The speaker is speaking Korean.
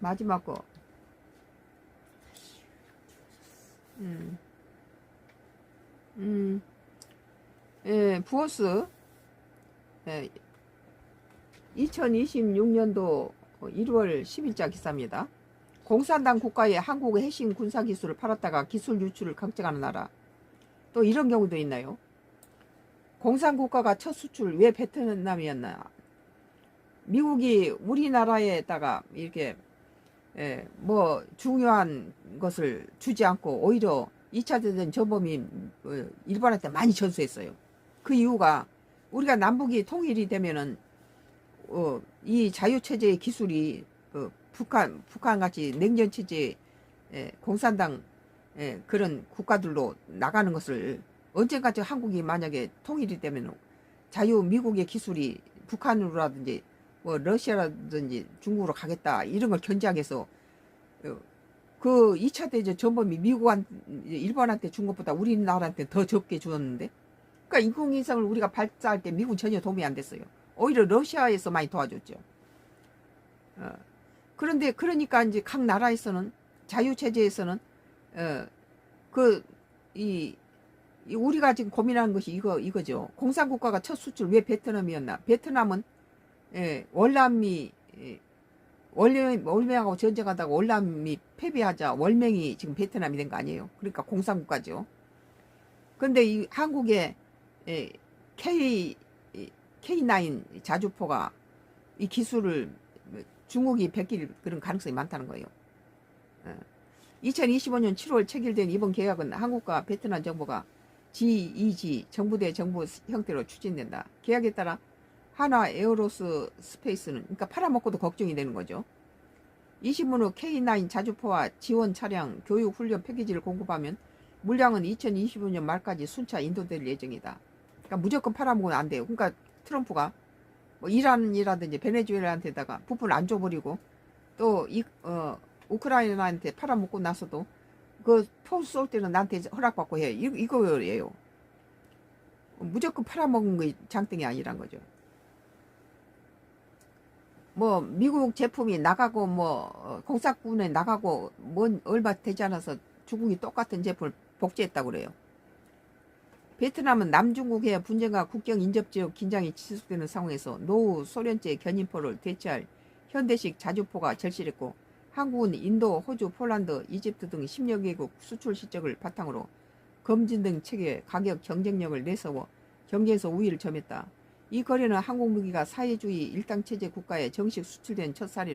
마지막 거. 음, 음, 예, 부어스. 예, 2026년도 1월 10일자 기사입니다. 공산당 국가에 한국의 핵심 군사 기술을 팔았다가 기술 유출을 강제하는 나라. 또 이런 경우도 있나요? 공산 국가가 첫 수출 왜 베트남이었나? 미국이 우리나라에다가 이렇게 뭐 중요한 것을 주지 않고 오히려 2차 대전 전범이 일본한테 많이 전수했어요. 그 이유가 우리가 남북이 통일이 되면은 이 자유체제의 기술이 북한같이 냉전체제 공산당 그런 국가들로 나가는 것을 언젠가쯤 한국이 만약에 통일이 되면 자유 미국의 기술이 북한으로라든지 뭐 러시아라든지 중국으로 가겠다 이런 걸 견제하기 위해서 그 2차 대전 전범이 일본한테 준 것보다 우리나라한테 더 적게 주었는데, 그러니까 인공위성을 우리가 발사할 때 미국 전혀 도움이 안 됐어요. 오히려 러시아에서 많이 도와줬죠. 그런데 그러니까 이제 각 나라에서는 자유체제에서는 우리가 지금 고민하는 것이 이거죠. 공산국가가 첫 수출 왜 베트남이었나? 베트남은 월남이 월맹하고 전쟁하다가 월남이 패배하자 월맹이 지금 베트남이 된 거 아니에요. 그러니까 공산국가죠. 근데 이 한국의 K9 자주포가 이 기술을 중국이 베낄 그런 가능성이 많다는 거예요. 2025년 7월 체결된 이번 계약은 한국과 베트남 정부가 G2G 정부 대 정부 형태로 추진된다. 계약에 따라 한화 에어로스 스페이스는 그러니까 팔아먹고도 걱정이 되는 거죠. 20분 후 K9 자주포와 지원 차량, 교육 훈련 패키지를 공급하면 물량은 2025년 말까지 순차 인도될 예정이다. 그러니까 무조건 팔아먹으면 안 돼요. 그러니까 트럼프가 뭐 이란이라든지 베네수엘라한테다가 부품을 안 줘버리고 또 우크라이나한테 팔아먹고 나서도 그 포 쏠 때는 나한테 허락받고 해. 이거예요. 무조건 팔아먹은 게 장땡이 아니란 거죠. 뭐 미국 제품이 나가고 뭐 공산군에 나가고 뭔 얼마 되지 않아서 중국이 똑같은 제품을 복제했다고 그래요. 베트남은 남중국해 분쟁과 국경 인접지역 긴장이 지속되는 상황에서 노후 소련제 견인포를 대체할 현대식 자주포가 절실했고, 한국은 인도, 호주, 폴란드, 이집트 등 10여 개국 수출 실적을 바탕으로 검진 등 체계, 가격 경쟁력을 내세워 경제에서 우위를 점했다. 이 거래는 한국 무기가 사회주의 일당체제 국가에 정식 수출된 첫 사례